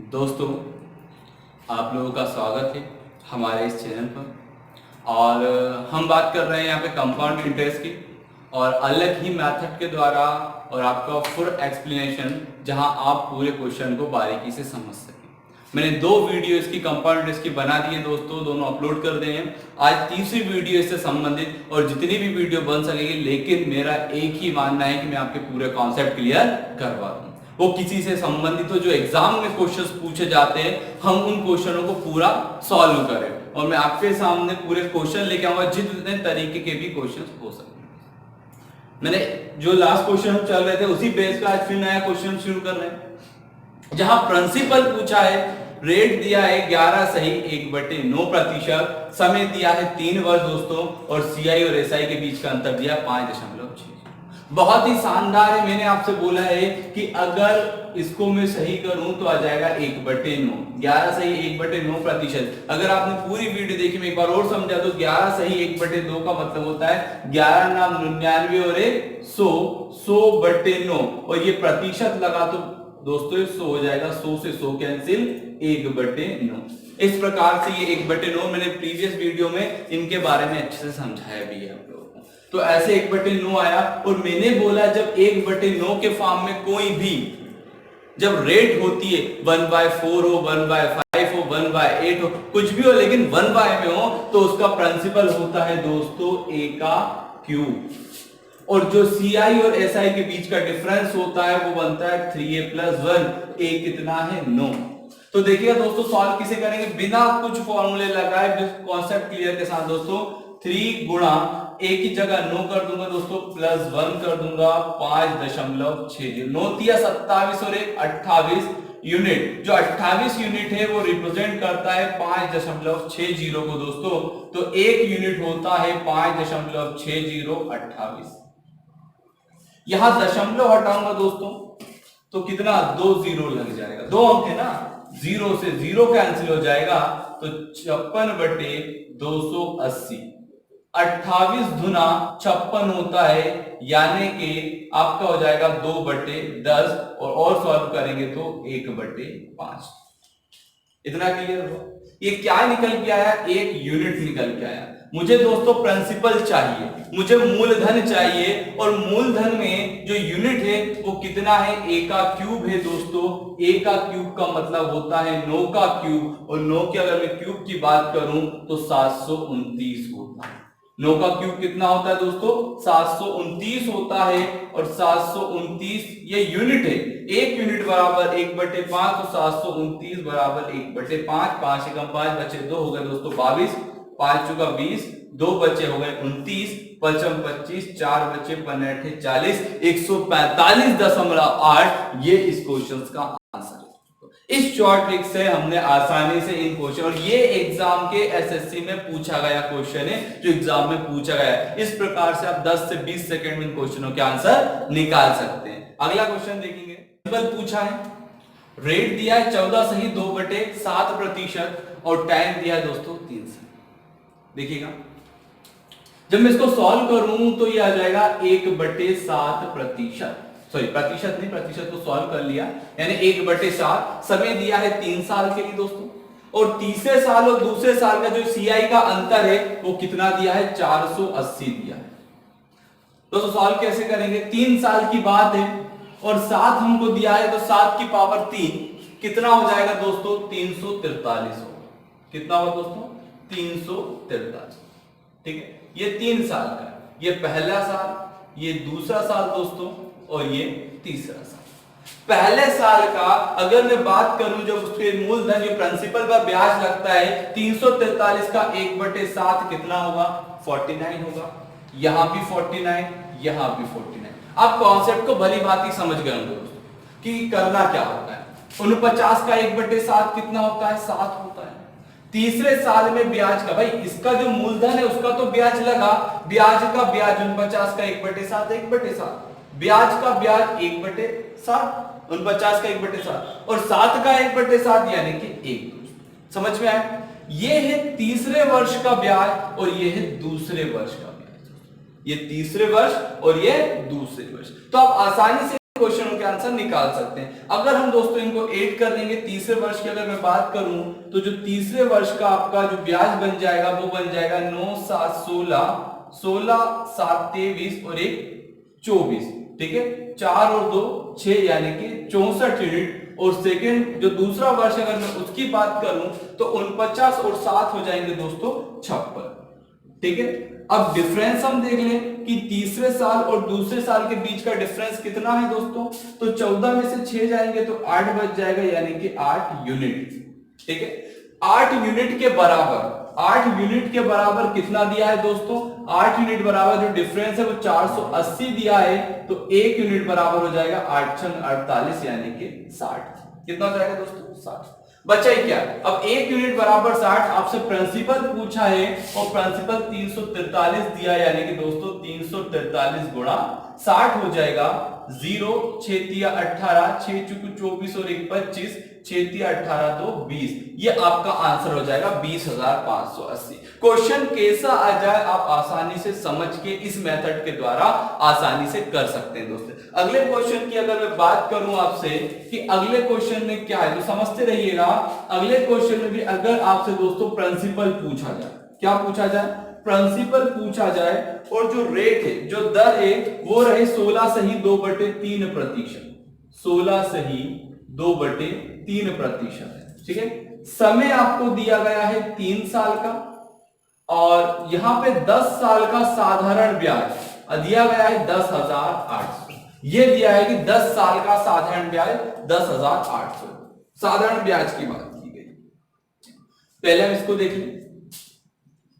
दोस्तों, आप लोगों का स्वागत है हमारे इस चैनल पर। और हम बात कर रहे हैं यहाँ पे कंपाउंड इंटरेस्ट की और अलग ही मेथड के द्वारा और आपका फुल एक्सप्लेनेशन जहाँ आप पूरे क्वेश्चन को बारीकी से समझ सकें। मैंने 2 वीडियो इसकी कंपाउंड इंटरेस्ट की बना दी है दोस्तों, दोनों अपलोड कर दिए हैं। आज तीसरी वीडियो इससे संबंधित और जितनी भी वीडियो बन सकेगी, लेकिन मेरा एक ही मानना है कि मैं आपके पूरे कॉन्सेप्ट क्लियर करवा दूं। वो किसी से संबंधित हो जो एग्जाम में क्वेश्चंस पूछे जाते हैं, हम उन क्वेश्चनों को पूरा सॉल्व करें और मैं आपके सामने पूरे क्वेश्चन लेके आऊंगा जितने तरीके के भी क्वेश्चंस हो सकते हैं। मैंने जो लास्ट क्वेश्चन हम चल रहे थे उसी बेस पे आज फिर नया क्वेश्चन शुरू कर रहे हैं, जहां प्रिंसिपल पूछा है, रेट दिया है 11 सही 1/9%, समय दिया है 3 वर्ष दोस्तों, और सीआई और एसआई के बीच का अंतर दिया 5.6। बहुत ही शानदार है। मैंने आपसे बोला है कि अगर इसको मैं सही करूं तो आ जाएगा 1/9, 11 सही 1/9%। अगर आपने पूरी वीडियो देखी, मैं एक बार और समझा तो 11 सही 1/2 का मतलब होता है 11 नाम 99 और 100, 100/9, और ये प्रतिशत लगा तो दोस्तों 100 हो जाएगा, 100 से 100 कैंसिल, 1/9। इस प्रकार से ये 1/9 मैंने प्रीवियस वीडियो में इनके बारे में अच्छे से समझाया भी है आप लोगों को। तो ऐसे 1/9 आया, और मैंने बोला जब 1/9 के फॉर्म में कोई भी जब रेट होती है 1/4 हो, 1/5 हो, 1/8 हो, कुछ भी हो, लेकिन 1 में हो तो उसका प्रिंसिपल होता है दोस्तों a का क्यूब, और जो CI और SI के बीच का डिफरेंस होता है वो बनता है 3a + 1। a कितना है? 9। तो देखिएगा दोस्तों, सॉल्व किसे करेंगे बिना कुछ फॉर्मूले लगाए, कॉन्सेप्ट क्लियर के साथ दोस्तों। 3 गुणा a की जगह 9 कर दूंगा दोस्तों, +1 कर दूंगा, 5.60। 9 तिया 27 और 1 28 यूनिट। जो 28 यूनिट है वो रिप्रेजेंट करता है 5.60 को दोस्तों। तो 1 यूनिट होता है 5.60 28। यहां दशमलव हटाऊंगा दोस्तों तो कितना? 2 जीरो लग जाएगा, 2 अंक है ना, 0 से 0 कैंसिल हो जाएगा, तो 56/280। 28 गुना 56 होता है, यानी कि आपका हो जाएगा 2/10, और सॉल्व करेंगे तो 1/5। इतना क्लियर हुआ? ये क्या निकल के आया? 1 यूनिट निकल के आया। मुझे दोस्तों प्रिंसिपल चाहिए, मुझे मूलधन चाहिए, और मूलधन में जो यूनिट है वो कितना है? a का क्यूब है दोस्तों। a का क्यूब का मतलब होता है 9 का क्यूब, और 9 के अगर मैं क्यूब की बात करूं तो 729 होता है। 9 का क्यूब कितना होता है दोस्तों? 729 होता है, और 729 ये यूनिट है। 1 यूनिट बराबर 1/5, तो 729 बराबर 1/5। 5 एकम 5 बचे 2 हो गए दोस्तों 22, 5 चुका 20, 2 बचे हो गए 29, 5 25, 4 बचे 15 40, 145.8। ये इस क्वेश्चन का आंसर है। इस शॉर्ट ट्रिक से हमने आसानी से इन क्वेश्चन, और ये एग्जाम के एसएससी में पूछा गया क्वेश्चन है, जो एग्जाम में पूछा गया है। इस प्रकार से आप 10 से 20 सेकंड में इन क्वेश्चनों के आंसर निकाल सकते हैं। अगला क्वेश्चन देखेंगे। पूछा है, रेट दिया है 14 सही 2/7%, और टाइम दिया है दोस्तों 3 सही। देखिएगा, जब मैं इसको सॉल्व करूं तो ये आ जाएगा 1/7%। सॉरी, प्रतिशत नहीं, प्रतिशत तो सॉल्व कर लिया, यानी 1/7। समय दिया है 3 साल के लिए दोस्तों, और तीसरे साल और दूसरे साल का जो CI का अंतर है वो कितना दिया है? 480 दिया है दोस्तों। सॉल्व कैसे करेंगे? 3 साल की बात है, और 7 हमको दिया है, तो 7 की पावर 3 कितना हो जाएगा दोस्तों? 343 होगा। कितना होगा दोस्तों? 343। ठीक है, ये 3 साल का, ये पहला साल, ये दूसरा साल दोस्तों, और ये तीसरा साल। पहले साल का अगर मैं बात करूं, जब उसके मूलधन जो प्रिंसिपल पर ब्याज लगता है 343 का 1/7 कितना होगा? 49 होगा। यहां भी 49, यहां भी 49। आप कॉन्सेप्ट को भली भांति समझ गए होंगे दोस्तों कि करना क्या होता है। 49 का 1/7 कितना होता है? 7 होता है। तीसरे साल में ब्याज का, भाई इसका जो मूलधन है उसका तो ब्याज लगा, ब्याज का ब्याज 49 का 1/7, 1/7, ब्याज का ब्याज 1/7, 49 का 1/7, और 7 का 1/7, यानी कि 1। समझ में आया? ये है तीसरे वर्ष का ब्याज, और ये है दूसरे वर्ष का ब्याज। ये तीसरे वर्ष और ये दूसरे वर्ष। तो आप आसानी से क्वेश्चनों के आंसर निकाल सकते हैं। अगर हम दोस्तों इनको ऐड कर लेंगे, तीसरे वर्ष की अगर मैं बात करूं तो जो तीसरे वर्ष का आपका जो ब्याज बन जाएगा वो बन जाएगा 9 7 16, 16 7 23 और 1 24, ठीक है, 4 और 2 6 यानी कि 64 यूनिट। और सेकेंड जो दूसरा वर्ष अगर मैं उसकी बात करूं तो 49 और 7 हो जाएंगे दोस्तों 56, ठीक है। अब डिफरेंस हम देख लें कि तीसरे साल और दूसरे साल के बीच का डिफरेंस कितना है दोस्तों, तो 14 में से 6 जाएंगे तो 8 बच जाएगा यानी कि 8 यूनिट, ठीक है। 8 यूनिट के बराबर, 8 यूनिट के बराबर कितना दिया है दोस्तों, 8 यूनिट बराबर जो डिफरेंस है वो 480 दिया है, तो 1 यूनिट बराबर हो जाएगा 8 छंग 48 यानी कि 60। कितना हो जाएगा दोस्तों 60। बचा ही क्या, अब 1 यूनिट बराबर 60, आपसे प्रिंसिपल पूछा है और प्रिंसिपल 343 दिया यानी कि दोस्तों 343 गुणा 60 हो जाएगा 0 6 तिया 18, 6 चुकू 24 और 1 25, 6 तिया 18 2 20, ये आपका आंसर हो जाएगा 20,580। क्वेश्चन कैसा आ जाए आप आसानी से समझ के इस मेथड के द्वारा आसानी से कर सकते हैं दोस्तों। अगले क्वेश्चन की अगर मैं बात करूं आपसे कि अगले क्वेश्चन में क्या है तो समझते रहिएगा। अगले क्वेश्चन में भी अगर आपसे दोस्तों प्रिंसिपल पूछा जाए, क्या पूछा जाए, प्रिंसिपल पूछा जाए और जो रेट है जो दर है वो रहे 16 सही 2/3%, 16 सही 2/3% है, ठीक है। समय आपको दिया गया है 3 साल का और यहां पे 10 साल का साधारण ब्याज दिया गया है 10,800, ये दिया है कि 10 साल का साधारण ब्याज 10,800, साधारण ब्याज की बात की गई। पहले हम इसको देख लें,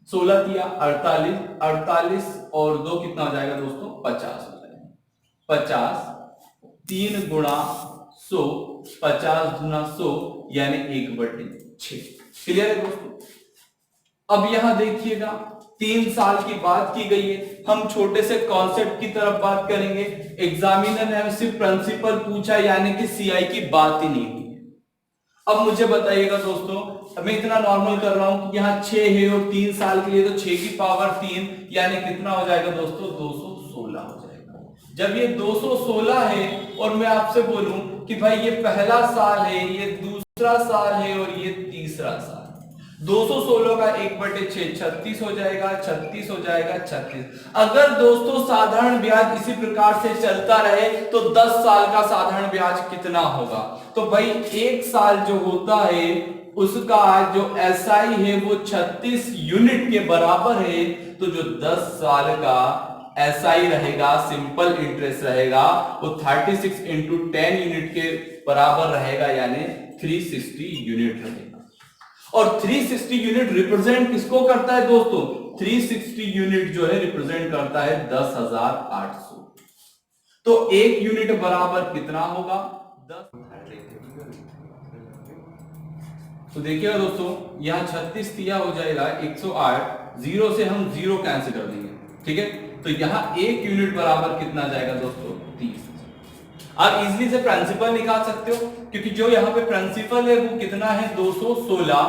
16 तिया 48, 48 और 2 कितना हो जाएगा दोस्तों 50 हो जाएगा, 50 3 गुणा 100, 50 गुना 100 यानी 1/6। क्लियर है दोस्तों। अब यहां देखिएगा 3 साल की बात की गई है, हम छोटे से कॉन्सेप्ट की तरफ बात करेंगे। एग्जामिनर ने सिर्फ प्रिंसिपल पूछा यानी कि सीआई की बात ही नहीं की। अब मुझे बताइएगा दोस्तों, मैं इतना नॉर्मल कर रहा हूं कि यहाँ 6 है और 3 साल के लिए तो 6 की पावर 3 यानी कितना हो जाएगा दोस्तों 216 हो जाएगा। जब ये 216 है और मैं आपसे बोलूं कि भाई ये पहला साल है, ये दूसरा साल है और ये तीसरा साल, 216 का 1/6 36 हो जाएगा, 36 हो जाएगा 36। अगर दोस्तों साधारण ब्याज इसी प्रकार से चलता रहे तो 10 साल का साधारण ब्याज कितना होगा, तो भाई 1 साल जो होता है उसका जो एसआई है वो 36 यूनिट के बराबर है, तो जो 10 साल का एसआई रहेगा, सिंपल इंटरेस्ट रहेगा, वो 36 इंटू 10 यूनिट के बराबर रहेगा यानी 360 यूनिट रहेगा। और 360 यूनिट रिप्रेजेंट किसको करता है दोस्तों, 360 यूनिट जो है रिप्रेजेंट करता है 10,800। तो 1 यूनिट बराबर कितना होगा 10। तो देखिएगा दोस्तों यहां 36 दिया हो जाएगा 108, 0 से हम 0 कैंसिल कर देंगे, ठीक है। तो यहां 1 यूनिट बराबर कितना जाएगा दोस्तों 30। आप इजीली से प्रिंसिपल निकाल सकते हो क्योंकि जो यहाँ पे प्रिंसिपल है वो कितना है 216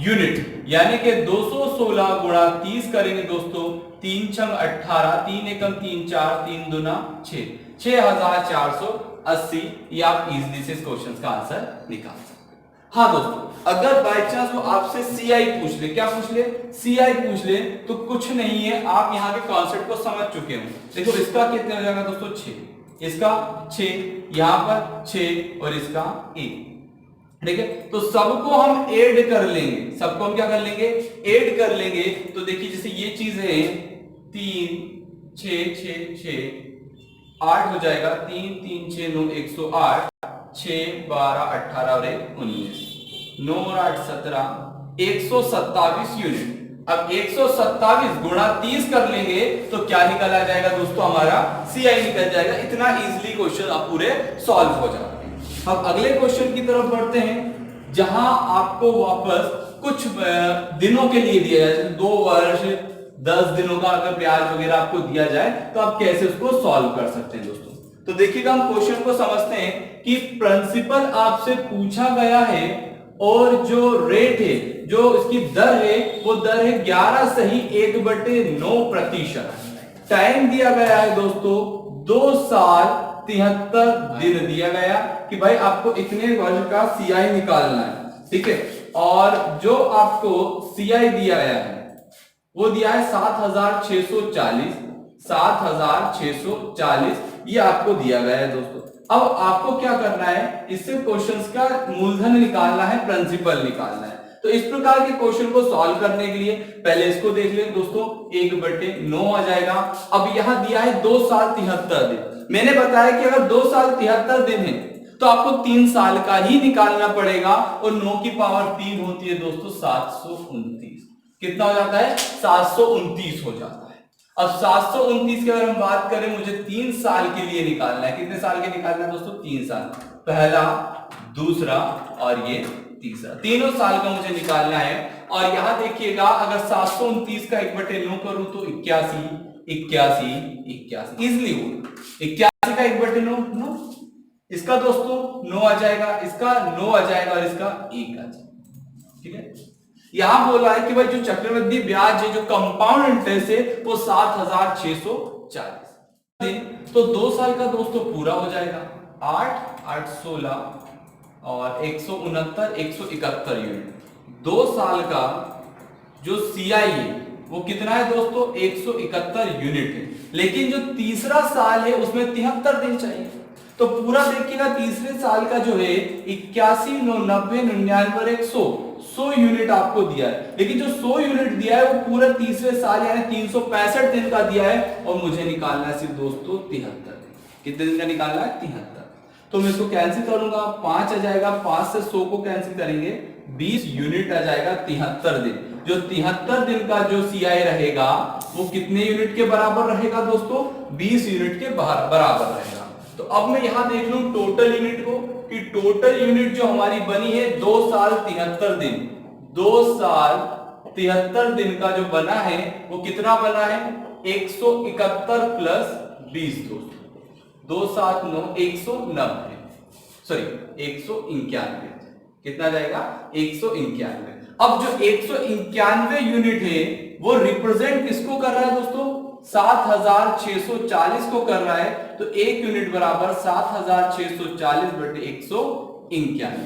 यूनिट, यानी कि 216 गुणा 30 करेंगे दोस्तों, 3 छंग 18, 3 एकम 3 4, 3 दूना 6, 6,480। ये आप इजीली से इस क्वेश्चन का आंसर निकाल सकते हो। हाँ दोस्तों, अगर बाय चांस वो आपसे सीआई पूछ ले, क्या पूछ ले, सीआई पूछ ले, तो कुछ नहीं है, आप यहाँ के कॉन्सेप्ट को समझ चुके हो। देखो इसका कितना हो जाएगा दोस्तों 6, इसका 6, यहां पर 6 और इसका 1, ठीक है। तो सबको हम ऐड कर लेंगे, सबको हम क्या कर लेंगे ऐड कर लेंगे। तो देखिए जैसे ये चीज है 3 6 6 6 8 हो जाएगा, 3 3 6 9 108, 6 12 18 और 1 19, 9 और 8 17, 127 यूनिट। अब 127 गुणा 30 कर लेंगे तो क्या निकल आ जाएगा दोस्तों, हमारा सीआई निकल जाएगा। इतना इजीली क्वेश्चन आप पूरे सॉल्व हो जाते हैं। अब अगले क्वेश्चन की तरफ बढ़ते हैं जहां आपको वापस कुछ दिनों के लिए दिया जाए, 2 वर्ष 10 दिनों का अगर ब्याज वगैरह आपको दिया जाए तो आप कैसे उसको सॉल्व कर सकते हैं दोस्तों। तो देखिएगा हम क्वेश्चन को समझते हैं कि प्रिंसिपल आपसे पूछा गया है और जो रेट है, जो इसकी दर है वो दर है 11 सही 1/9%। टाइम दिया गया है दोस्तों 2 साल 73 दिन दिया गया कि भाई आपको इतने वर्ष का सीआई निकालना है, ठीक है। और जो आपको सीआई दिया गया है वो दिया है 7640, 7640 ये आपको दिया गया है दोस्तों। अब आपको क्या करना है, इससे क्वेश्चंस का मूलधन निकालना है, प्रिंसिपल निकालना है। तो इस प्रकार के क्वेश्चन को सॉल्व करने के लिए पहले इसको देख लें दोस्तों, 1/9 आ जाएगा। अब यहां दिया है 2 साल 73 दिन। मैंने बताया कि अगर 2 साल 73 दिन है तो आपको 3 साल का ही निकालना पड़ेगा, और 9 की पावर 3 होती है दोस्तों 729। कितना हो जाता है, 729 हो जाता है। अब 729 की अगर हम बात करें, मुझे 3 साल के लिए निकालना है। कितने साल के निकालना है दोस्तों, 3 साल, पहला, दूसरा और ये तीसरा, तीनों साल का मुझे निकालना है। और यहां देखिएगा, अगर 729 का 1/9 करूं तो 81, 81, 81 इजिली हो। 81 का 1/9, इसका दोस्तों 9 आ जाएगा, इसका 9 आ जाएगा और इसका 1 आ जाएगा, ठीक है। यहां बोला है कि भाई जो चक्रवृद्धि ब्याज है, जो कंपाउंड इंटरेस्ट है, वो 7640। तो 2 साल का दोस्तों पूरा हो जाएगा, 8, 8, 16 और 169, 171 यूनिट। 2 साल का जो सीआई है वो कितना है दोस्तों, 171 यूनिट है। लेकिन जो तीसरा साल है उसमें 73 दिन चाहिए। तो पूरा देखिएगा, तीसरे साल का जो है 81, 90, 99, 100 यूनिट आपको दिया है। लेकिन जो 100 यूनिट दिया है वो पूरा तीसरे साल यानी 365 दिन का दिया है, और मुझे निकालना है सिर्फ दोस्तों 73 दिन। कितने दिन का निकालना है, 73। तो मैं इसको कैंसिल करूंगा, 5 आ जाएगा, 5 से 100 को कैंसिल करेंगे, 20 यूनिट आ जाएगा, 73 दिन। जो 73 दिन का जो सीआई रहेगा वो कितने यूनिट के बराबर रहेगा दोस्तों, 20 यूनिट के बराबर रहेगा। तो अब मैं यहां देख लूं टोटल यूनिट को, कि टोटल यूनिट जो हमारी बनी है 2 साल 73 दिन, 2 साल 73 दिन का जो बना है वो कितना बना है, 171 प्लस 20 दोस्तों, 2, 7, 9, 190, सॉरी 191, कितना जाएगा, 191। अब जो 191 यूनिट है वो रिप्रेजेंट किसको कर रहा है दोस्तों, 7640 को कर रहा है। तो 1 यूनिट बराबर 7640 बटे 191,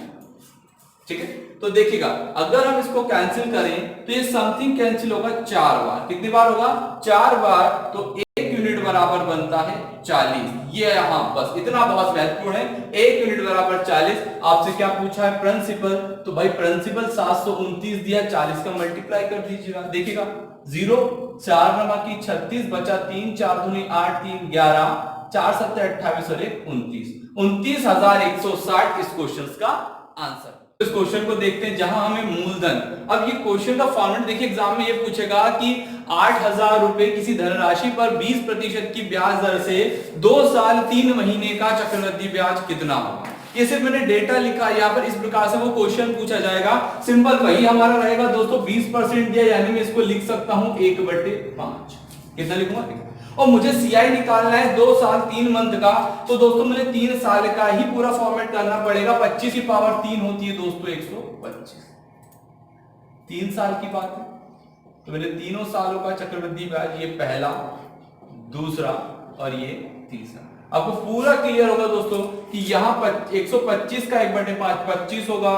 ठीक है। तो देखिएगा, अगर हम इसको कैंसिल करें तो ये समथिंग कैंसिल होगा 4 बार। कितनी बार होगा, 4 बार। तो 1 यूनिट बराबर बनता है 40। ये यहां बस इतना बहुत महत्वपूर्ण है, 1 यूनिट बराबर 40। आपसे क्या पूछा है, प्रिंसिपल। तो भाई प्रिंसिपल 729 दिया, 40 का मल्टीप्लाई कर दीजिएगा। देखिएगा 0, 4 नमा की 36, बचा 3, 4 दूनी 8, 3 11, 4 7 28 और 1 29, 29,160 इस क्वेश्चन का आंसर। इस क्वेश्चन को देखते हैं जहां हमें मूलधन, अब ये क्वेश्चन का फॉर्मेट देखिए, एग्जाम में ये पूछेगा कि 8,000 रुपए किसी धनराशि पर 20% की ब्याज दर से 2 साल 3 महीने का चक्रवृद्धि ब्याज कितना होगा। ये सिर्फ मैंने डेटा लिखा, यहाँ पर इस प्रकार से वो क्वेश्चन पूछा जाएगा। सिंपल वही हमारा रहेगा दोस्तों, 20% दिया, यानी मैं इसको लिख सकता हूं 1/5। कितना लिखूंगा, और मुझे सीआई निकालना है 2 साल 3 मंथ का। तो दोस्तों मुझे 3 साल का ही पूरा फॉर्मेट करना पड़ेगा। 25 की पावर 3 होती है दोस्तों 125। 3 साल की बात है तो मेरे तीनों सालों का चक्रवृद्धि ब्याज, ये पहला, दूसरा और ये तीसरा। आपको पूरा क्लियर होगा दोस्तों कि यहाँ 125 का 1/5 25 होगा,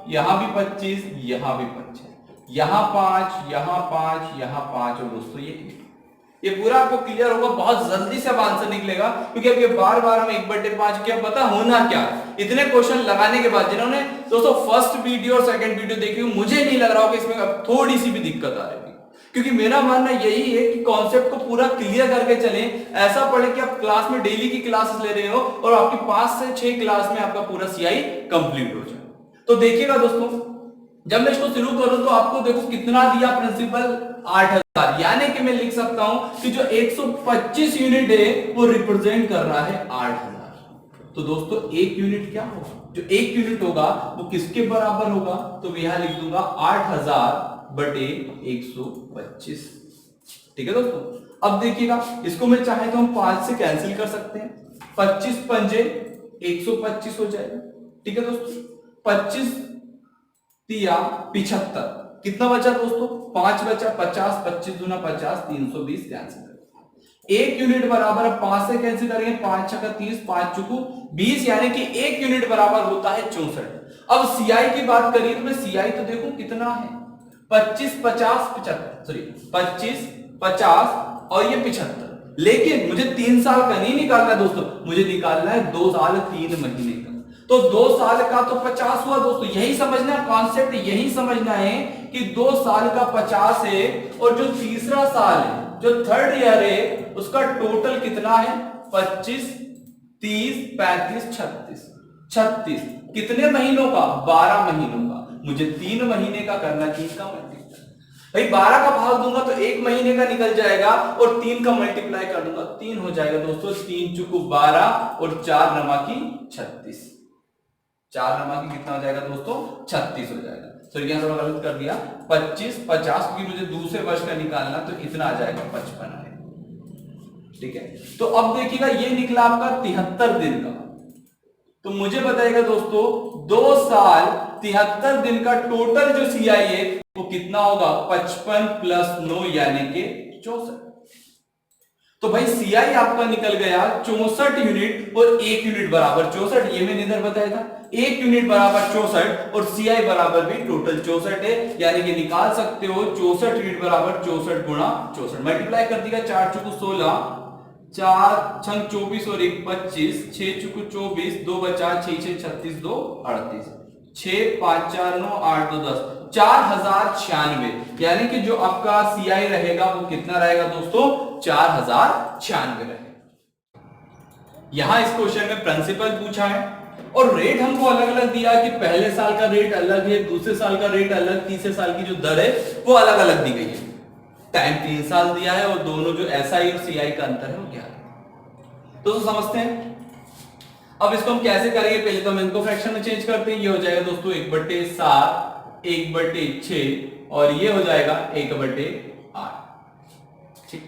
यहां भी 25, यहां भी 25, यहां 5, यहां 5, यहां 5 और दोस्तों ये पूरा आपको क्लियर होगा। बहुत जल्दी से अब आंसर निकलेगा, क्योंकि अब ये बार बार हम 1/5 क्या पता होना क्या। इतने क्वेश्चन लगाने के बाद जिन्होंने दोस्तों फर्स्ट वीडियो और सेकंड वीडियो देखी, मुझे नहीं लग रहा हो कि इसमें अब थोड़ी सी भी दिक्कत आ रही है, क्योंकि मेरा मानना यही है कि कॉन्सेप्ट को पूरा क्लियर करके चलें। ऐसा पढ़े कि आप क्लास में डेली की क्लासेस ले रहे हो और आपकी 5 से 6 क्लास में आपका पूरा सीआई कंप्लीट हो जाए। तो देखिएगा दोस्तों, जब मैं इसको शुरू करूं तो आपको देखो कितना दिया प्रिंसिपल, 8,000, यानी कि मैं लिख सकता हूं कि जो 125 यूनिट है वो रिप्रेजेंट कर रहा है 8,000। तो दोस्तों 1 यूनिट क्या होगा, जो 1 यूनिट होगा वो किसके बराबर होगा, तो मैं यहां लिख दूंगा 8,000 बटे 125। ठीक है दोस्तों। अब देखिएगा, इसको मैं चाहे तो हम 5 से कैंसिल कर सकते हैं, 25 पंजे 125 हो जाएगा। ठीक है दोस्तों, 25 तिया 75, कितना बचा दोस्तों, 5 बचा, 50, 25 दूना 50, 320 कैंसिल कर। 1 यूनिट बराबर, 5 से कैंसिल करेंगे, 5 छक्का 30, 5 चुकू 20, यानी कि 1 यूनिट बराबर होता है 64। अब सीआई की बात करिए तो मैं सीआई तो देखो कितना है, 25 50 75, सॉरी 25 50 और ये 75। लेकिन मुझे 3 साल का नहीं निकालना है दोस्तों, मुझे निकालना है 2 साल 3 महीने का। तो 2 साल का तो 50 हुआ दोस्तों, यही समझना है कॉन्सेप्ट, यही समझना है कि 2 साल का 50 है और जो तीसरा साल है, जो थर्ड ईयर है, उसका टोटल कितना है, 25 30 35 36 36। कितने महीनों का, 12 महीनों का। मुझे 3 महीने का करना चाहिए इसका मल्टीप्लाई। भाई 12 का भाग दूंगा तो 1 महीने का निकल जाएगा और 3 का मल्टीप्लाई कर दूंगा, 3 हो जाएगा दोस्तों, 3 चुकू 12 और 4 नमा की 36। 4 नमा की कितना हो जाएगा दोस्तों, 36 हो जाएगा। तो यहां थोड़ा गलत कर दिया, 25 50 क्योंकि मुझे दूसरे वर्ष का निकालना, तो इतना आ जाएगा 55 आएगा। ठीक है, तो अब देखिएगा ये निकला आपका 73 दिन का। तो मुझे बताइएगा दोस्तों 2 साल 73 दिन का टोटल जो सीआई है वो कितना होगा, 55 प्लस 9 यानी कि 64। तो भाई सीआई आपका निकल गया 64 यूनिट और 1 यूनिट बराबर 64, ये मैंने इधर बताया था, 1 यूनिट बराबर 64 और सीआई बराबर भी टोटल 64 है, यानी कि निकाल सकते हो 64 यूनिट बराबर 64 गुणा 64। मल्टीप्लाई कर दिया, 4 चुकू 16, 4 छंग 24 और 1 25, 6 चुकू 24, 2 बचा 6 6 36, 2 38, 6 5 4 9 8 2 10, 4096, यानी कि जो आपका सीआई रहेगा वो कितना रहेगा दोस्तों, 4096 रहेगा। यहां इस क्वेश्चन में प्रिंसिपल पूछा है और रेट हमको अलग अलग दिया कि पहले साल का रेट अलग है, दूसरे साल का रेट अलग, तीसरे साल की जो दर है वो अलग अलग दी गई है। टाइम 3 साल दिया है और दोनों जो एसआई और सीआई का अंतर है वो क्या है, तो समझते हैं। अब इसको हम कैसे करेंगे, पहले तो हम इनको फ्रैक्शन में चेंज करते हैं। ये हो जाएगा दोस्तों 1/7 1/6 और ये हो जाएगा 1/8। ठीक,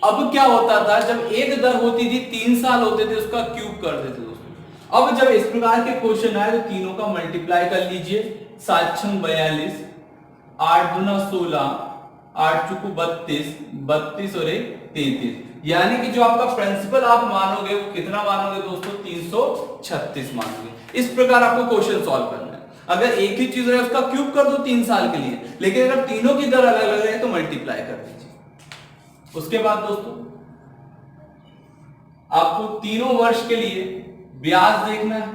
अब क्या होता था, जब एक दर होती थी 3 साल होते थे उसका क्यूब कर देते दोस्तों। अब जब इस प्रकार के क्वेश्चन आए तो तीनों का मल्टीप्लाई कर लीजिए, 7 छंग 42, 8 दूना 16, 8 चुकू 32, 32 और 1 33, यानी कि जो आपका प्रिंसिपल आप मानोगे वो कितना मानोगे दोस्तों, 336 मानोगे। इस प्रकार आपको क्वेश्चन सॉल्व करना है। अगर एक ही चीज है उसका क्यूब कर दो 3 साल के लिए, लेकिन अगर तीनों की दर अलग अलग है तो मल्टीप्लाई कर दीजिए। उसके बाद दोस्तों आपको तीनों वर्ष के लिए ब्याज देखना है।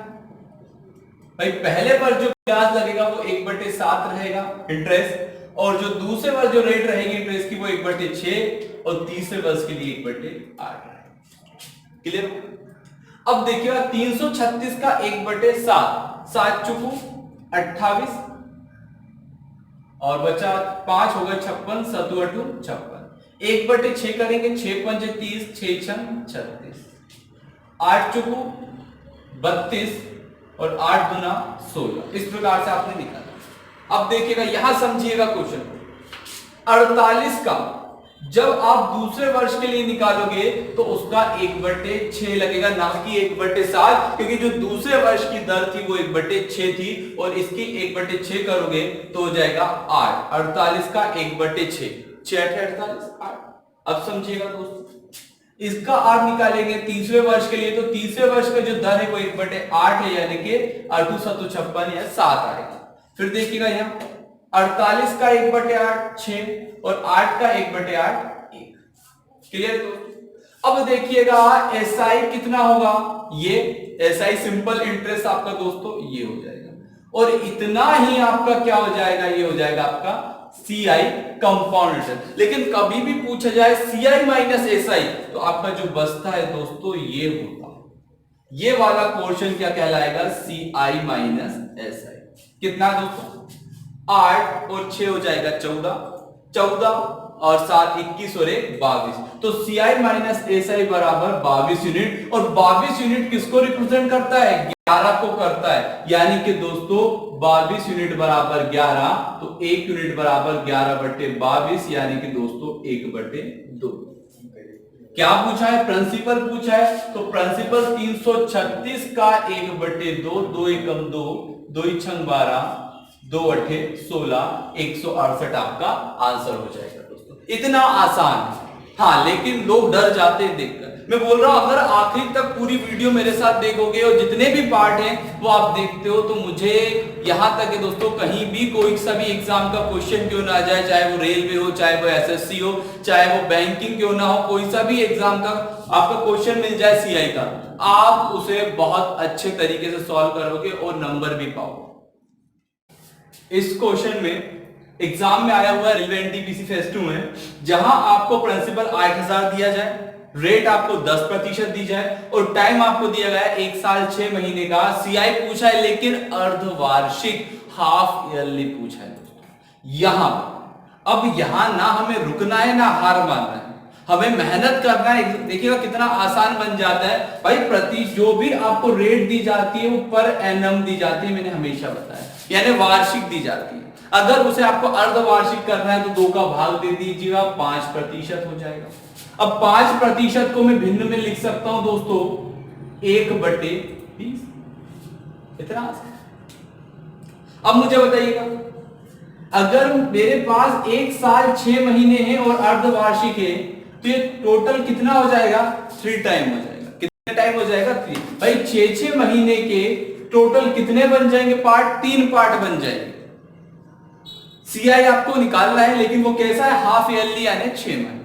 भाई पहले पर जो ब्याज लगेगा वो 1/7 रहेगा इंटरेस्ट, और जो दूसरे वर्ष जो रेट रहेगी इंटरेस्ट की वो 1/6 और तीसरे वर्ष के लिए 1/8 रहेगा। क्लियर? अब देखिएगा 336 का 1/7, 7 चुकू 28 और बचा 5 हो गए 56, 7 8 56, 1/6 करेंगे, 6 पंजे 30, 6 छंग 36, 8 चुकू 32 और 8 दूना 16। इस प्रकार से आपने निकाला। अब देखिएगा यहां समझिएगा क्वेश्चन, 48 का जब आप दूसरे वर्ष के लिए निकालोगे तो उसका 1/6 लगेगा, ना कि 1/7, क्योंकि जो दूसरे वर्ष की दर थी वो 1/6 थी और इसकी 1/6 करोगे तो हो जाएगा 8। 48 का 1/6, 6 48 8। अब समझिएगा दोस्तों, इसका 8 निकालेंगे तीसरे वर्ष के लिए, तो तीसरे वर्ष का जो दर है वो 1/8 है, यानी कि 8 7 56 या 7 आएगा। फिर देखिएगा यहाँ 48 का 1/8 6 और 8 का 1/8 1। क्लियर दोस्तों? अब देखिएगा एसआई कितना होगा, ये एसआई सिंपल इंटरेस्ट आपका दोस्तों ये हो जाएगा, और इतना ही आपका क्या हो जाएगा, ये हो जाएगा आपका सीआई कंपाउंड इंटरेस्ट। लेकिन कभी भी पूछा जाए सीआई माइनस एसआई तो आपका जो बचता है दोस्तों ये होता है, ये वाला पोर्शन क्या कहलाएगा, सीआई माइनस एसआई। कितना दोस्तों, 8 और 6 हो जाएगा 14, 14 और 7 21 और 1 22। तो सीआई माइनस एसआई बराबर 22 यूनिट, और 22 यूनिट किसको रिप्रेजेंट करता है, 11 को करता है, यानी कि दोस्तों 22 यूनिट बराबर 11, तो 1 यूनिट बराबर 11/22, यानी कि दोस्तों 1/2। क्या पूछा है, प्रिंसिपल पूछा है, तो प्रिंसिपल 336 का 1/2, 2 एकम 2, 2 छंग 12, 2 8 16, 168 आपका आंसर हो जाएगा दोस्तों। इतना आसान है। हाँ, लेकिन लोग डर जाते हैं देखकर। मैं बोल रहा हूं अगर आखिरी तक पूरी वीडियो मेरे साथ देखोगे और जितने भी पार्ट हैं वो आप देखते हो, तो मुझे यहां तक है दोस्तों, कहीं भी कोई सा भी एग्जाम का क्वेश्चन क्यों ना आ जाए, चाहे वो रेलवे हो, चाहे वो एसएससी हो, चाहे वो बैंकिंग क्यों ना हो, कोई सा भी एग्जाम का आपका क्वेश्चन मिल जाए सीआई का, आप उसे बहुत अच्छे तरीके से सॉल्व करोगे और नंबर भी पाओगे। इस क्वेश्चन में एग्जाम में आया हुआ रेलवे एनटीपीसी फेज 2 में, जहां आपको प्रिंसिपल 8000 दिया जाए, रेट आपको 10% दी जाए और टाइम आपको दिया गया है 1 साल 6 महीने का। सीआई पूछा है लेकिन अर्धवार्षिक, हाफ ईयरली पूछा है दोस्तों। यहां अब यहां ना हमें रुकना है ना हार मानना है, हमें मेहनत करना है। देखिएगा कितना आसान बन जाता है भाई। प्रति जो भी आपको रेट दी जाती है वो पर एनम दी जाती है, मैंने हमेशा बताया, यानी वार्षिक दी जाती है। अगर उसे आपको अर्धवार्षिक करना है तो 2 का भाग दे दीजिएगा, 5% हो जाएगा। अब 5% को मैं भिन्न में लिख सकता हूं दोस्तों 1/20, इतना आसान। अब मुझे बताइएगा, अगर मेरे पास 1 साल 6 महीने हैं और अर्धवार्षिक है तो ये टोटल कितना हो जाएगा, 3 टाइम हो जाएगा। कितने टाइम हो जाएगा, 3। भाई 6 महीने के टोटल कितने बन जाएंगे पार्ट, 3 पार्ट बन जाएंगे। सीआई आपको निकालना है लेकिन वो कैसा है, हाफ ईयरली यानी 6 महीने।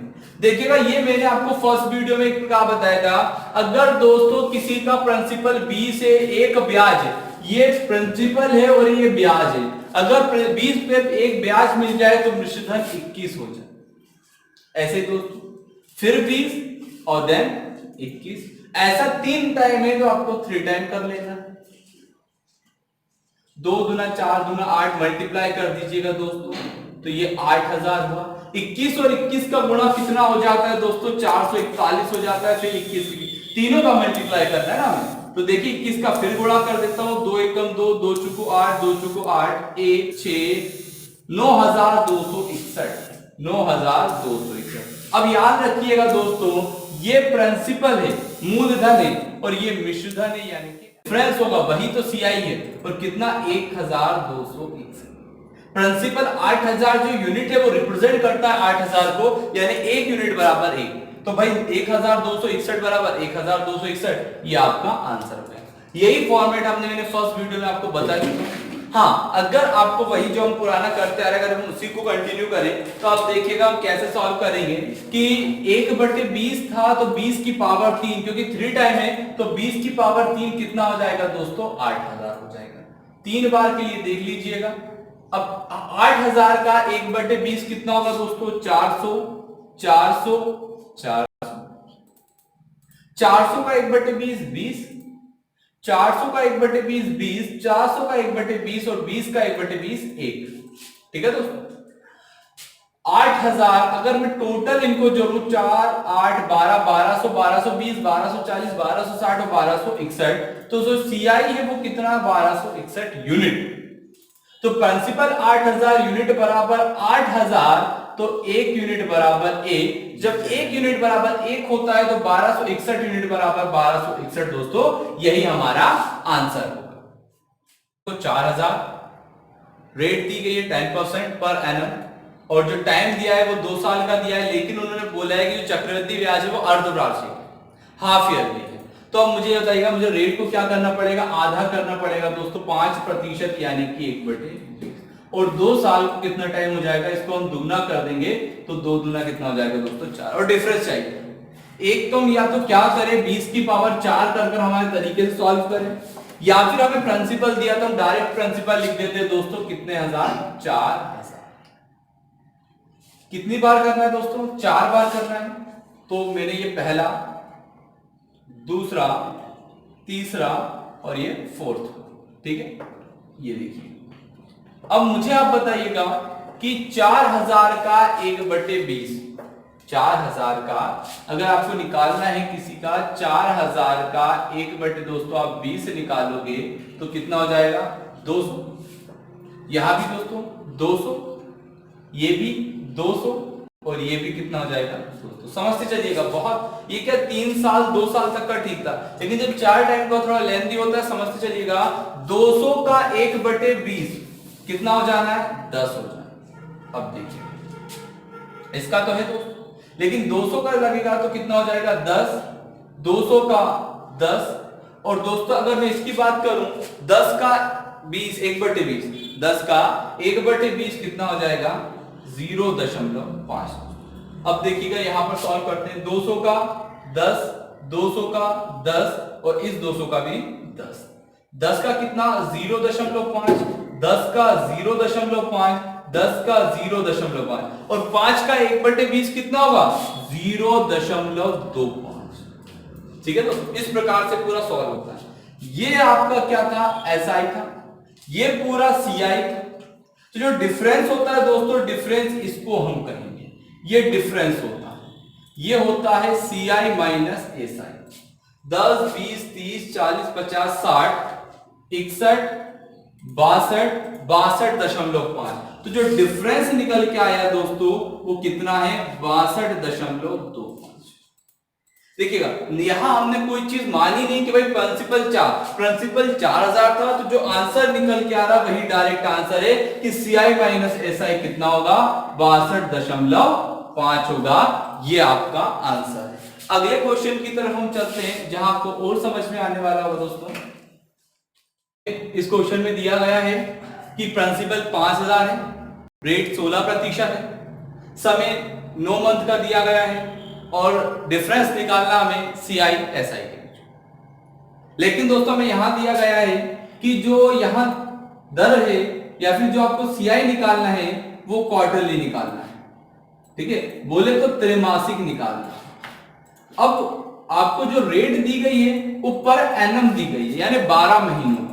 देखिएगा ये मैंने आपको फर्स्ट वीडियो में क्या बताया था, अगर दोस्तों किसी का प्रिंसिपल 20 है, एक ब्याज है, ये प्रिंसिपल है और ये ब्याज है, अगर 20 पे एक ब्याज मिल जाए तो निश्चित धन 21 हो जाए। ऐसे दोस्तों फिर 20 और देन 21, ऐसा 3 टाइम है तो आपको 3 टाइम कर लेना है। 2 दूना 4 दूना 8 मल्टीप्लाई कर दीजिएगा दोस्तों, तो ये 8000 हुआ। 21 और 21 का गुणा कितना हो जाता है दोस्तों, 441 हो जाता है। फिर 21 तीनों का मल्टीप्लाई करना है ना हमें, तो देखिए 21 का फिर गुणा कर देता हूं, 2 एकम 2, 2 चुको 8, 2 चुको 8, 1 6 9261, 9261। अब याद रखिएगा दोस्तों, ये प्रिंसिपल है, मूलधन है, और ये मिश्रधन है, यानी कि डिफरेंस होगा, वही तो सीआई है। और कितना, 1261। प्रिंसिपल 8000 जो यूनिट है वो रिप्रेजेंट करता है 8000 को, यानी 1 यूनिट बराबर 1। तो भाई 1261 बराबर 1261, ये आपका आंसर हो गया। यही फॉर्मेट हमने मैंने फर्स्ट वीडियो में आपको बताया। हाँ, अगर आपको वही जो हम पुराना करते आ रहे हैं, अगर हम उसी को कंटिन्यू करें तो आप देखिएगा हम कैसे सॉल्व करेंगे कि 1/20 था तो 20 की पावर 3, क्योंकि 3 टाइम है तो 20 की पावर 3 कितना हो जाएगा दोस्तों, 8000 हो जाएगा। 3 बार के लिए देख लीजिएगा। अब 8000 का 1/20 कितना होगा दोस्तों, 400, 400, 400, 400 का 1/20 20, 400 का 1/20 20, 400 का 1/20 और 20 का 1/20 1। ठीक है दोस्तों, 8000 अगर मैं टोटल इनको जोड़ू, 4 8 12 1200, 1220, 1240, 1260 और 1261, तो जो सीआई है वो कितना, 1261 यूनिट। तो प्रिंसिपल 8000 यूनिट बराबर 8000, तो 1 यूनिट बराबर 1। जब 1 यूनिट बराबर 1 होता है तो 1261 यूनिट बराबर 1261 दोस्तों, यही हमारा आंसर होगा। तो 4000 रेट दी गई है 10% पर एनम, और जो टाइम दिया है वो 2 साल का दिया है, लेकिन उन्होंने बोला है कि जो चक्रवृद्धि ब्याज है वो अर्धवार्षिक, हाफ ईयरली है। तो अब मुझे बताइएगा, मुझे रेट को क्या करना पड़ेगा, आधा करना पड़ेगा दोस्तों, 5% यानी कि 1/20, और 2 साल को कितना टाइम हो जाएगा, इसको हम दुगना कर देंगे तो 2 दूना कितना हो जाएगा दोस्तों, 4। और डिफरेंस चाहिए एक, तो हम या तो क्या करें, 20 की पावर 4 कर हमारे तरीके से सॉल्व करें, या फिर हमें प्रिंसिपल दिया तो हम डायरेक्ट प्रिंसिपल लिख देते हैं दोस्तों, कितने हजार, 4000। कितनी बार करना है दोस्तों, 4 बार करना है। तो मैंने ये पहला, दूसरा, तीसरा और ये 4th, ठीक है। ये देखिए, अब मुझे आप बताइएगा कि 4000 का 1/20, 4000 का अगर आपको निकालना है किसी का, 4000 का 1/ दोस्तों आप 20 से निकालोगे तो कितना हो जाएगा, 200। यहां भी दोस्तों 200, ये भी 200 और ये भी कितना हो जाएगा, 200। समझते चलिएगा, बहुत ये क्या 3 साल 2 साल तक का ठीक था, लेकिन जब 4 टाइम का थोड़ा लेंथी होता है, समझते चलिएगा। 200 का 1/20 कितना हो जाना है, 10 हो जाना है। अब देखिए, इसका तो है दोस्तों, लेकिन 200 का लगेगा तो कितना हो जाएगा 10, 200 का 10। और दोस्तों अगर मैं इसकी बात करूं 10 का 20, 1/20, 10 का 1/20 कितना हो जाएगा 0.5। अब देखिएगा यहां पर सॉल्व करते हैं, 200 का 10, 200 का 10 और इस 200 का भी 10। 10 का कितना 0.5, 10 का 0.5, 10 का 0.5 और 5 का 1/20 कितना होगा 0.25। ठीक है, तो इस प्रकार से पूरा सॉल्व होता है। ये आपका क्या था SI था, ये पूरा CI था। तो जो डिफरेंस होता है दोस्तों, डिफरेंस इसको हम कहेंगे, ये डिफरेंस होता है, ये होता है CI माइनस SI। 10, 20, 30, 40, 50, 60, 61, 62, 62.5। तो जो डिफरेंस निकल के आया दोस्तों वो कितना है 62.25। देखिएगा यहां हमने कोई चीज मानी नहीं कि भाई प्रिंसिपल 4000 था, तो जो आंसर निकल के आ रहा वही डायरेक्ट आंसर है कि CI माइनस SI कितना होगा 62.5 होगा। ये आपका आंसर है। अगले क्वेश्चन की तरफ हम चलते हैं जहां आपको और समझ में आने वाला होगा दोस्तों। इस क्वेश्चन में दिया गया है कि प्रिंसिपल 5000 है, रेट 16% है, समय 9 मंथ का दिया गया है और डिफरेंस निकालना हमें CI SI के बीच। लेकिन दोस्तों हमें यहां दिया गया है कि जो यहां दर है या फिर जो आपको CI निकालना है वो क्वार्टरली निकालना है, ठीक है, बोले तो त्रैमासिक निकालना है। अब आपको जो रेट दी गई है वो पर एनम दी गई है, यानी 12 महीनों का,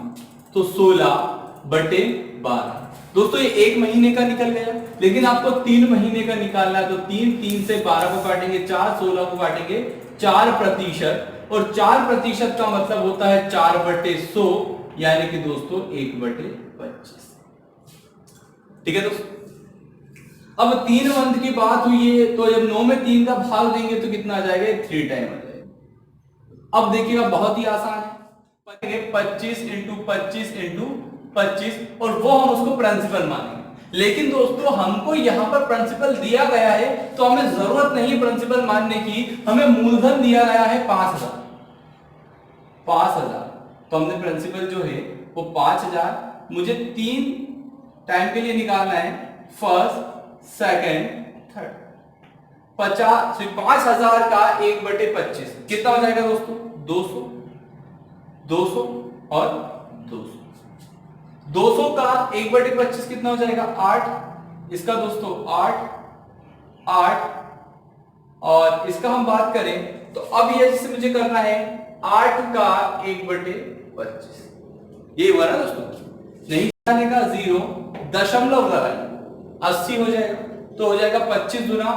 तो 16/12। दोस्तों ये 1 महीने का निकल गया, लेकिन आपको 3 महीने का निकालना है, तो 3 से 12 को काटेंगे 4, 16 को काटेंगे 4%, और 4% का मतलब होता है 4/100, यानी कि दोस्तों 1/25। ठीक है दोस्तों, अब 3 मंथ की बात हुई है, तो जब 9 में 3 का भाग देंगे तो कितना आ जाएगा 3 टाइम आ जाएगा। अब देखिएगा बहुत ही आसान है, 25 इंटू 25 इंटू 25 और वो हम उसको प्रिंसिपल मानेंगे। लेकिन दोस्तों हमको यहां पर प्रिंसिपल दिया गया है तो हमें जरूरत नहीं प्रिंसिपल मानने की, हमें मूलधन दिया गया है 5000। तो हमने प्रिंसिपल जो है वो 5000 मुझे 3 टाइम के लिए निकालना है, फर्स्ट, सेकंड, थर्ड। 5000 का 1/25 कितना हो जाएगा दोस्तों 200, 200 और 200। 200 का 1/25 कितना हो जाएगा 8, इसका दोस्तों 8, 8 और इसका हम बात करें तो अब ये जिसे मुझे करना है 8 का 1/25, ये हुआ ना दोस्तों, नहीं जाने का 0 दशमलव लगाइए 80 हो जाएगा, तो हो जाएगा 25 गुना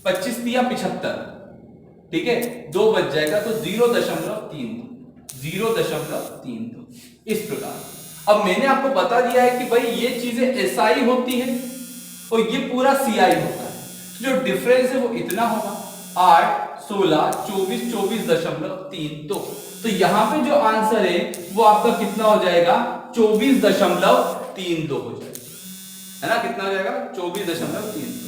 25 तिया 75, ठीक है, 2 बच जाएगा तो 0.32 इस प्रकार। अब मैंने आपको बता दिया है कि भाई ये चीजें SI होती है और ये पूरा CI होता है, तो जो डिफरेंस है वो इतना होगा 8, 16, 24, 24.32। तो यहां पे जो आंसर है वो आपका कितना हो जाएगा 24.32 हो जाएगा, है ना, कितना हो जाएगा 24.32।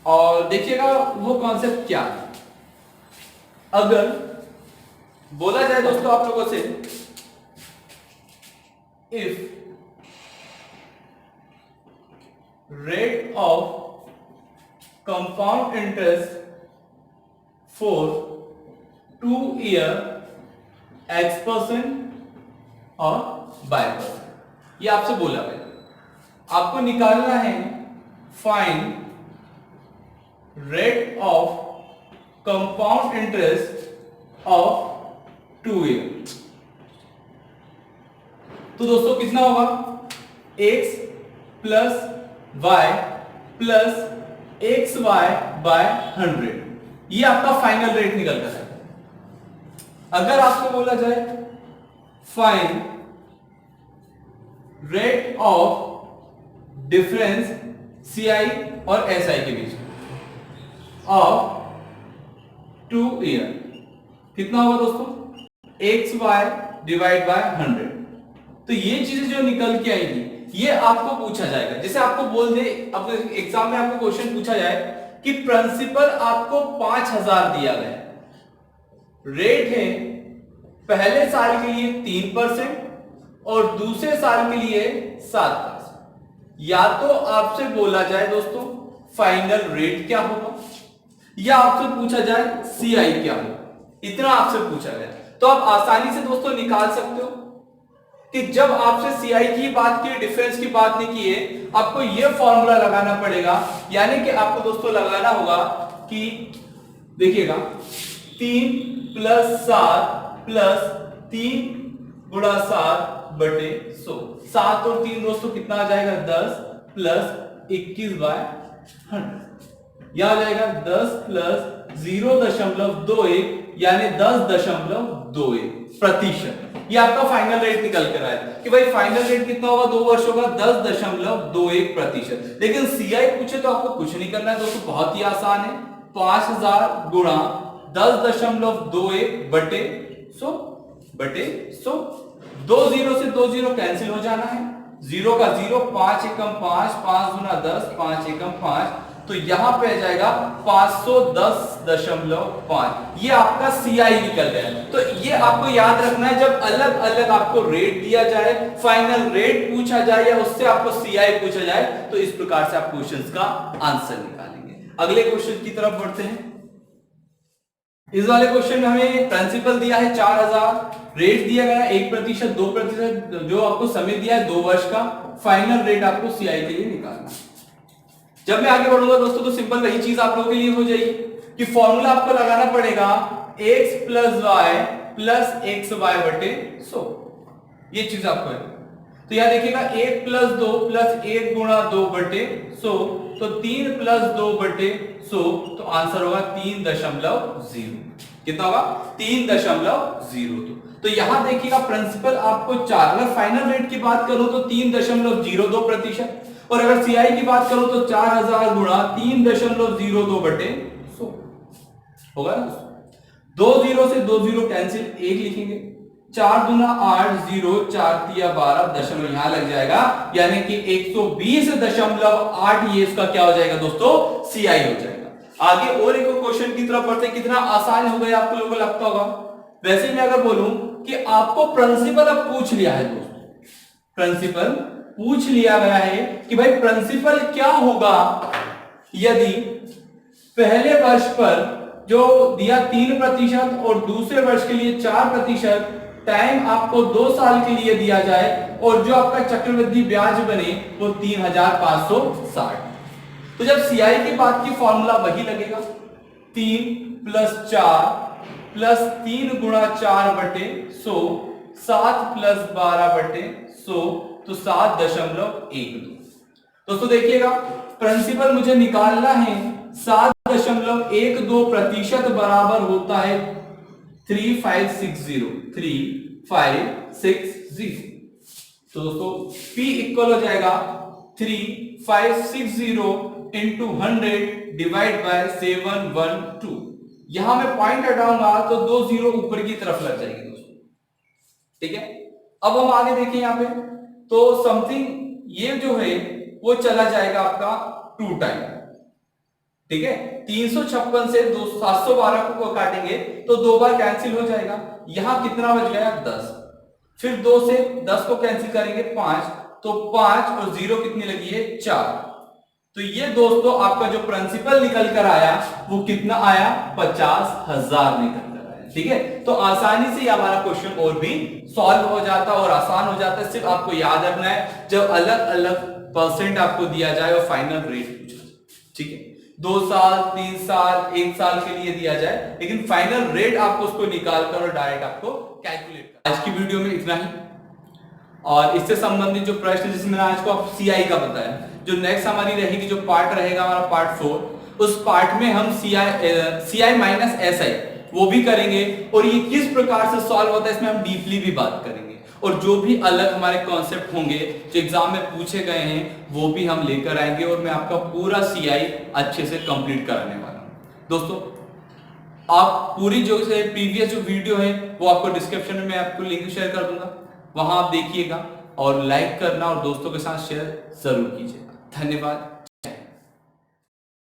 और देखिएगा वो कॉन्सेप्ट क्या है। अगर बोला जाए दोस्तों आप लोगों से, if rate of compound interest for 2 year X% और Y%, ये आपसे बोला गया, आपको निकालना है find rate of compound interest of 2 year. तो दोस्तों कितना होगा x plus y plus XY/100, ये आपका फाइनल रेट निकल कर आएगा। अगर आपको बोला जाए find rate of difference CI और SI के बीच ऑफ 2 ईयर, कितना होगा दोस्तों XY/100। तो ये चीजें जो निकल के आएगी ये आपको पूछा जाएगा। जैसे आपको बोल दे, अब एग्जाम में आपको क्वेश्चन पूछा जाए कि प्रिंसिपल आपको 5000 दिया गया, रेट है पहले साल के लिए 3% और दूसरे साल के लिए 7%। या तो आपसे बोला जाए दोस्तों फाइनल रेट क्या होगा, या आपसे पूछा जाए सीआई क्या होगा, इतना आपसे पूछा गया। तो आप आसानी से दोस्तों निकाल सकते हो कि जब आपसे सीआई की बात की, डिफरेंस की बात नहीं की है, आपको यह फॉर्मूला लगाना पड़ेगा। यानी कि आपको दोस्तों लगाना होगा कि देखिएगा 3 + 7 + 3 × 7 बटे 100। 7 और 3 दोस्तों कितना आ जाएगा 10 + 21/100। यह आ जाएगा 10 + 0.21 यानी 10.21%। ये आपका फाइनल रेट निकल कर आया कि भाई फाइनल रेट कितना होगा 2 वर्ष होगा 10.21%। लेकिन सीआई पूछे तो आपको कुछ नहीं करना है दोस्तों, बहुत ही आसान है। 5000 × 10.21 बटे 100 2 0 से 2 0 कैंसिल हो जाना है, 0 का 0, 5 एकम 5, 5 × 10, 5 एकम 5, तो यहां पे आ जाएगा 510.5। ये आपका सीआई निकल गया। तो ये आपको याद रखना है, जब अलग अलग आपको रेट दिया जाए, फाइनल रेट पूछा जाए या उससे आपको सीआई पूछा जाए, तो इस प्रकार से आप क्वेश्चंस का आंसर निकालेंगे। अगले क्वेश्चन की तरफ बढ़ते हैं। इस वाले क्वेश्चन में हमें प्रिंसिपल दिया है 4000, रेट दिया गया 1%, 2%, जो आपको समय दिया है 2 वर्ष का। फाइनल रेट आपको सीआई के लिए निकालना है। जब मैं आगे बढ़ूंगा दोस्तों तो सिंपल वही चीज आप लोगों के लिए हो जाएगी कि फॉर्मूला आपको लगाना पड़ेगा x + y + xy बटे 100। ये चीज आपको है। तो यहां देखिएगा 1 + 2 + 1 × 2 बटे 100, तो 3 + 2 बटे 100, तो आंसर होगा 3.0। कितना होगा 3.02। तो यहां देखिएगा प्रिंसिपल आपको 4, अगर फाइनल रेट की बात करूं तो 3.02%, और अगर सीआई की बात करूं तो 4000 × 3.02 बटे 100 होगा ना। 2 0 से 2 0 कैंसिल, 1 लिखेंगे, 4 दूना 8, 0 4 तिया 12 दशमलव यहां लग जाएगा, यानी कि 120.8 ये इसका क्या हो जाएगा दोस्तों सीआई हो जाएगा। आगे और एक क्वेश्चन की तरफ बढ़ते, कितना आसान हो गया आपको लोगों को लगता होगा। वैसे मैं अगर बोलूं कि आपको प्रिंसिपल अब पूछ लिया है दोस्तों, प्रिंसिपल पूछ लिया गया है कि भाई प्रिंसिपल क्या होगा यदि पहले वर्ष पर जो दिया 3% और दूसरे वर्ष के लिए 4%, टाइम आपको 2 साल के लिए दिया जाए और जो आपका चक्रवृद्धि ब्याज बने वो 3560। तो जब सीआई की बात की फॉर्मूला वही लगेगा, 3 + 4 + 3 × 4 बटे 100, 7 + 12 बटे 100, तो 7.12। दोस्तों देखिएगा प्रिंसिपल मुझे निकालना है, 7.12% बराबर होता है 3560। तो दोस्तों P इक्वल हो जाएगा 3560 × 100 डिवाइड बाय 712। यहां मैं पॉइंट हटाऊंगा तो 2 0 ऊपर की तरफ लग जाएगी दोस्तों, ठीक है। अब हम आगे देखें यहां पे, तो समथिंग ये जो है वो चला जाएगा आपका 2 टाइम, ठीक है। 356 से 712 को काटेंगे तो 2 बार कैंसिल हो जाएगा, यहां कितना बच गया 10, फिर 2 से 10 को कैंसिल करेंगे 5, तो 5 और 0 कितनी लगी है 4। तो ये दोस्तों आपका जो प्रिंसिपल निकल कर आया वो कितना आया 50,000 निकल कर आया, ठीक है। तो आसानी से हमारा क्वेश्चन और भी सॉल्व हो जाता और आसान हो जाता है। सिर्फ आपको याद रखना है जब अलग अलग परसेंट आपको दिया जाए और फाइनल रेट पूछा जाए, ठीक है। 2 साल 3 साल 1 साल के लिए दिया जाए, लेकिन फाइनल रेट आपको उसको निकाल कर और डायरेक्ट आपको कैलकुलेट कर। आज की वीडियो में इतना ही, और इससे संबंधित जो प्रश्न जिसमें मैंने आज को आपको सीआई का बताया, जो नेक्स्ट हमारी रहेगी जो पार्ट रहेगा हमारा पार्ट 4, उस पार्ट में हम सीआई माइनस एसआई वो भी करेंगे और ये किस प्रकार से सॉल्व होता है इसमें हम डीपली भी बात करेंगे, और जो भी अलग हमारे कॉन्सेप्ट होंगे जो एग्जाम में पूछे गए हैं वो भी हम लेकर आएंगे, और मैं आपका पूरा सीआई अच्छे से कंप्लीट कराने वाला हूं। दोस्तों आप पूरी जो प्रीवियस जो वीडियो है वो आपको डिस्क्रिप्शन में मैं आपको लिंक शेयर कर दूंगा, वहां आप देखिएगा। और लाइक करना और दोस्तों के साथ शेयर ज़रूर कीजिएगा। धन्यवाद।